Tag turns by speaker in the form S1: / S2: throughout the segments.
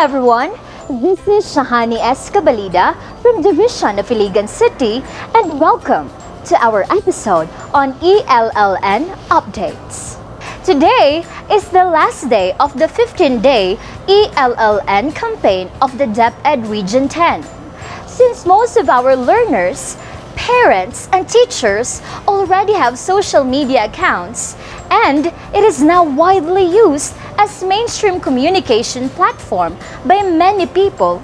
S1: everyone, this is Shahani S. Cabalida from Division of Iligan City and welcome to our episode on ELLN Updates. Today is the last day of the 15-day ELLN campaign of the DepEd Region 10. Since most of our learners, parents, and teachers already have social media accounts, and it is now widely used as mainstream communication platform by many people,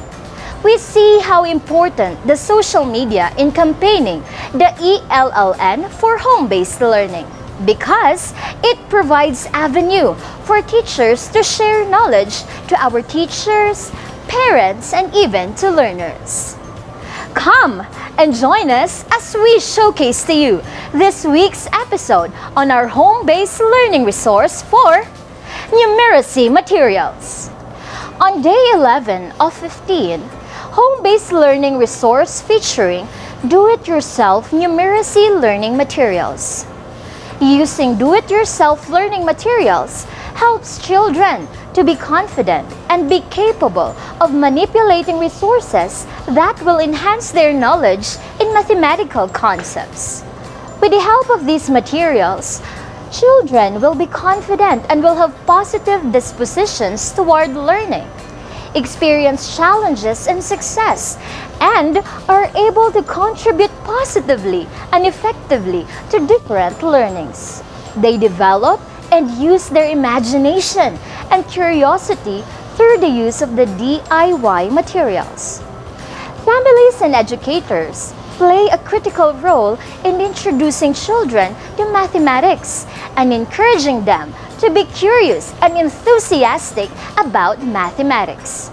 S1: we see how important the social media in campaigning the ELLN for home-based learning because it provides avenue for teachers to share knowledge to our teachers, parents, and even to learners. Come and join us as we showcase to you this week's episode on our home-based learning resource for Numeracy materials. On day 11 of 15, home-based learning resource featuring do-it-yourself numeracy learning materials. Using do-it-yourself learning materials helps children to be confident and be capable of manipulating resources that will enhance their knowledge in mathematical concepts. With the help of these materials, children will be confident and will have positive dispositions toward learning, experience challenges and success, and are able to contribute positively and effectively to different learnings. They develop and use their imagination and curiosity through the use of the DIY materials. Families and educators play a critical role in introducing children to mathematics and encouraging them to be curious and enthusiastic about mathematics.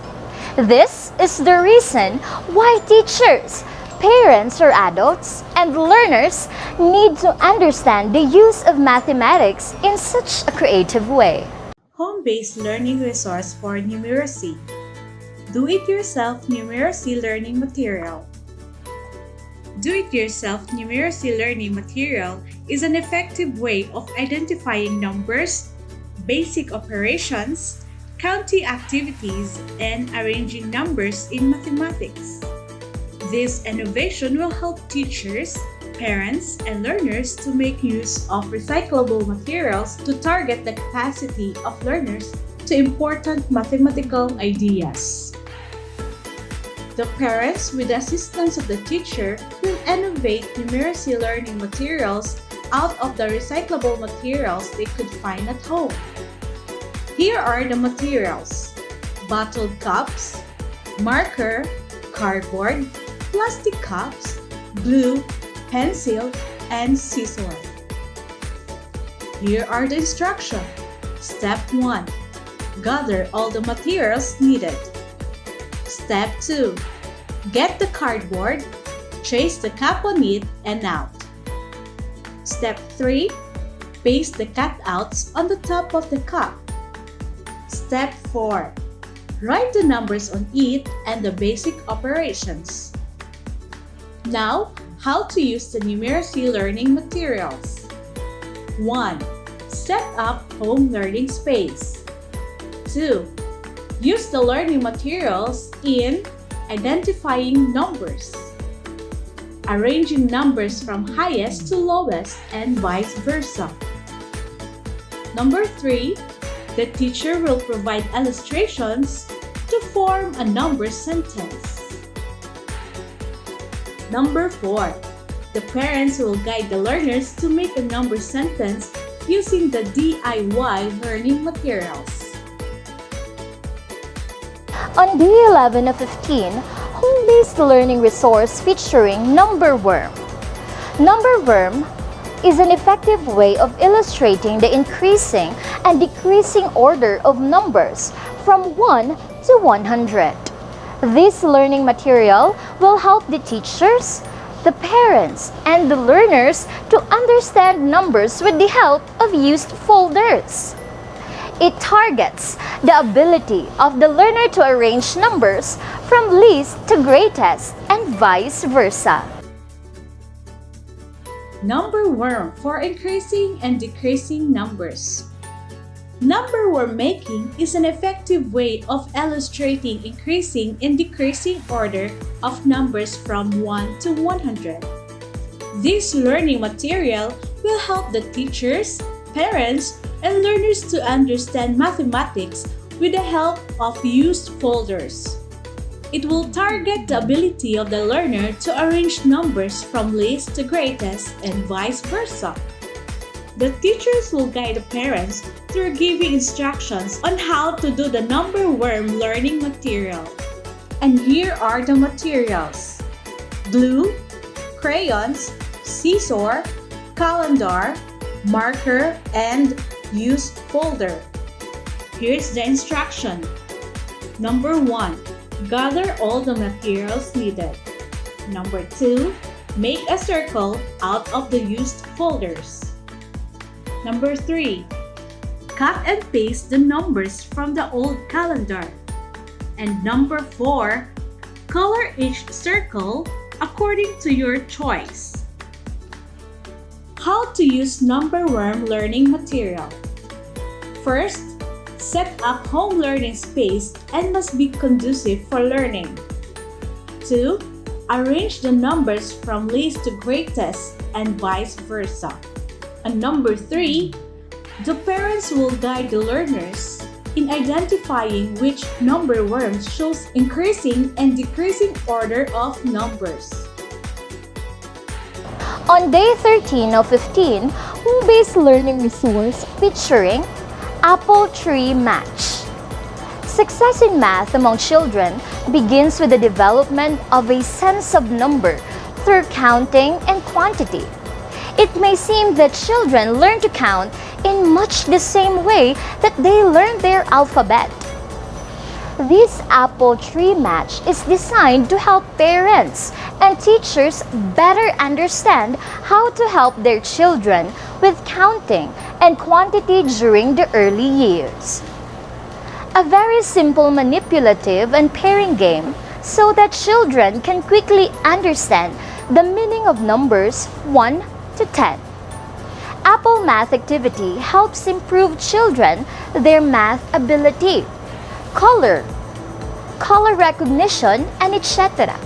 S1: This is the reason why teachers, parents or adults, and learners need to understand the use of mathematics in such a creative way.
S2: Home-based learning resource for numeracy. Do-it-yourself numeracy learning material. Do-it-yourself numeracy learning material is an effective way of identifying numbers, basic operations, counting activities, and arranging numbers in mathematics. This innovation will help teachers, parents, and learners to make use of recyclable materials to target the capacity of learners to important mathematical ideas. The parents, with the assistance of the teacher, will innovate numeracy learning materials out of the recyclable materials they could find at home. Here are the materials: bottled cups, marker, cardboard, plastic cups, glue, pencil, and scissors. Here are the instructions. Step 1. Gather all the materials needed. Step 2. Get the cardboard, trace the cap on it and out. Step 3. Paste the cutouts on the top of the cup. Step 4. Write the numbers on it and the basic operations. Now, how to use the numeracy learning materials. 1. Set up home learning space. 2. Use the learning materials in identifying numbers, arranging numbers from highest to lowest, and vice versa. Number 3. The teacher will provide illustrations to form a number sentence. Number 4. The parents will guide the learners to make a number sentence using the DIY learning materials.
S1: On day 11 of 15, home-based learning resource featuring Number Worm. Number Worm is an effective way of illustrating the increasing and decreasing order of numbers from 1 to 100. This learning material will help the teachers, the parents, and the learners to understand numbers with the help of used folders. It targets the ability of the learner to arrange numbers from least to greatest and vice versa.
S2: Number Worm for increasing and decreasing numbers. Number worm making is an effective way of illustrating increasing and decreasing order of numbers from 1 to 100. This learning material will help the teachers, parents, and learners to understand mathematics with the help of used folders. It will target the ability of the learner to arrange numbers from least to greatest and vice versa. The teachers will guide the parents through giving instructions on how to do the number worm learning material. And here are the materials: glue, crayons, scissor, calendar, marker, and used folder. Here's the instruction. Number 1. Gather all the materials needed. Number 2. Make a circle out of the used folders. Number 3. Cut and paste the numbers from the old calendar. And number 4. Color each circle according to your choice. How to use number worm learning material. First, set up home learning space and must be conducive for learning. 2. Arrange the numbers from least to greatest and vice versa. And number 3, the parents will guide the learners in identifying which number worm shows increasing and decreasing order of numbers.
S1: On day 13 of 15, home-based learning resource featuring Apple Tree Match. Success in math among children begins with the development of a sense of number through counting and quantity. It may seem that children learn to count in much the same way that they learn their alphabet. This Apple Tree Match is designed to help parents and teachers better understand how to help their children with counting and quantity during the early years. A very simple manipulative and pairing game so that children can quickly understand the meaning of numbers 1 to 10. Apple Math Activity helps improve children their math ability, color recognition, and etc.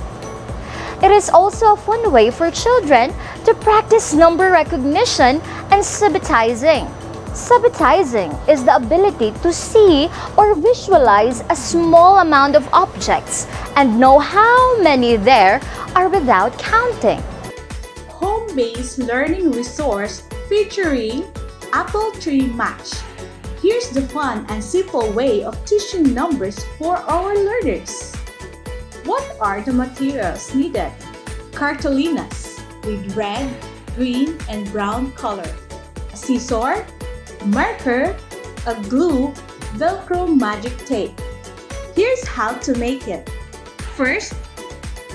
S1: It is also a fun way for children to practice number recognition and subitizing. Subitizing is the ability to see or visualize a small amount of objects and know how many there are without counting.
S2: Home-based learning resource featuring Apple Tree Match. Here's the fun and simple way of teaching numbers for our learners. What are the materials needed? Cartulinas with red, green, and brown color. A scissor, marker, a glue, Velcro magic tape. Here's how to make it. First,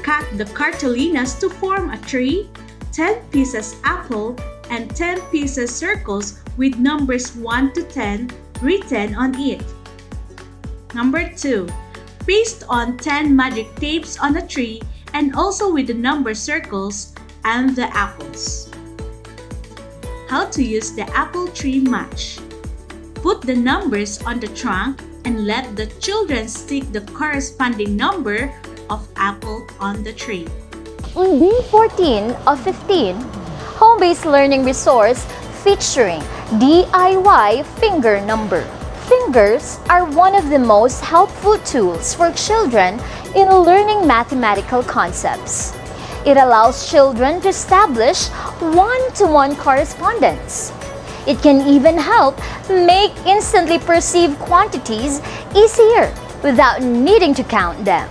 S2: cut the cartulinas to form a tree, 10 pieces apple, and 10 pieces circles with numbers 1 to 10 written on it. Number 2. Paste on 10 magic tapes on a tree and also with the number circles and the apples. How to use the Apple Tree Match. Put the numbers on the trunk and let the children stick the corresponding number of apple on the tree.
S1: On day 14 of 15, home-based learning resource featuring DIY finger number. Fingers are one of the most helpful tools for children in learning mathematical concepts. It allows children to establish one-to-one correspondence. It can even help make instantly perceived quantities easier without needing to count them.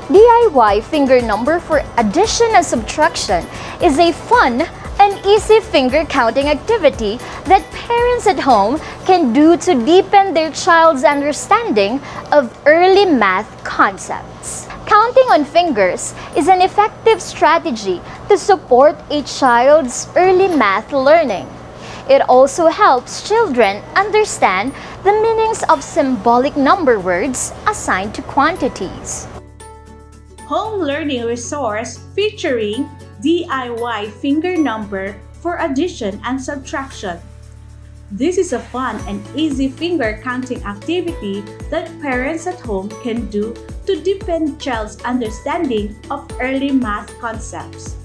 S1: DIY finger number for addition and subtraction is a fun and easy finger counting activity that parents at home can do to deepen their child's understanding of early math concepts. Counting on fingers is an effective strategy to support a child's early math learning. It also helps children understand the meanings of symbolic number words assigned to quantities.
S2: Home learning resource featuring DIY finger number for addition and subtraction. This is a fun and easy finger counting activity that parents at home can do to deepen child's understanding of early math concepts.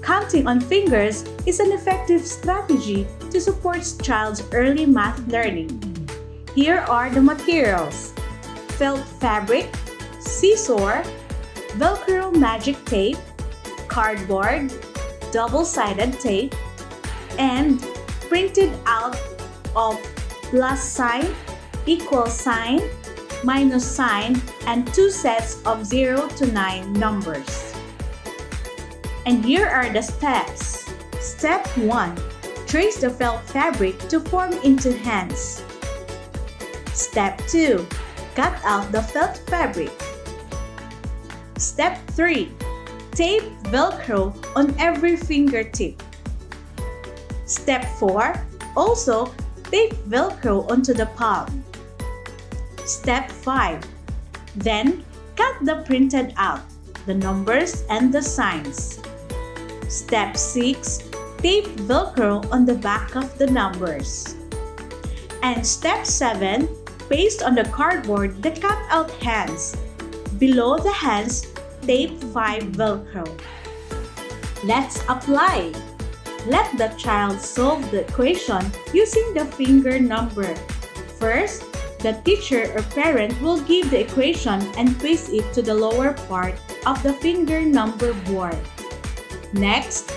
S2: Counting on fingers is an effective strategy to support child's early math learning. Here are the materials: felt fabric, scissor, Velcro magic tape, cardboard, double-sided tape, and printed out of plus sign, equal sign, minus sign, and 2 sets of 0 to 9 numbers. And here are the steps. Step 1. Trace the felt fabric to form into hands. Step 2. Cut out the felt fabric. Step 3. Tape Velcro on every fingertip. Step 4. Also, tape Velcro onto the palm. Step 5. Then, cut the printed out, the numbers and the signs. Step 6. Tape Velcro on the back of the numbers. And Step 7. Paste on the cardboard the cut-out hands. Below the hands, tape 5 Velcro. Let's apply. Let the child solve the equation using the finger number. First, the teacher or parent will give the equation and paste it to the lower part of the finger number board. Next,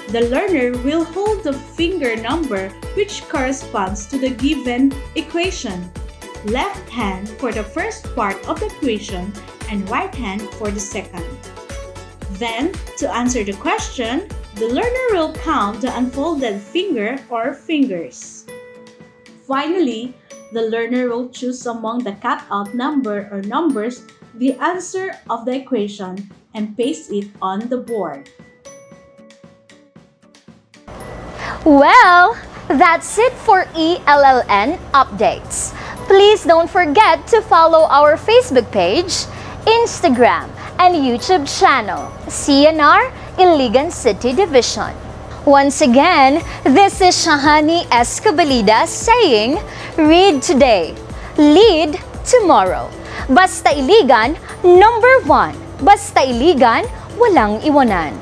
S2: the learner will hold the finger number which corresponds to the given equation. Left hand for the first part of the equation and right hand for the second. Then, to answer the question, the learner will count the unfolded finger or fingers. Finally, the learner will choose among the cut-out number or numbers the answer of the equation and paste it on the board.
S1: Well, that's it for ELLN updates. Please don't forget to follow our Facebook page, Instagram, and YouTube channel, CNR Iligan City Division. Once again, this is Shahani Escabalida saying, read today, lead tomorrow. Basta Iligan, number 1. Basta Iligan, walang iwanan.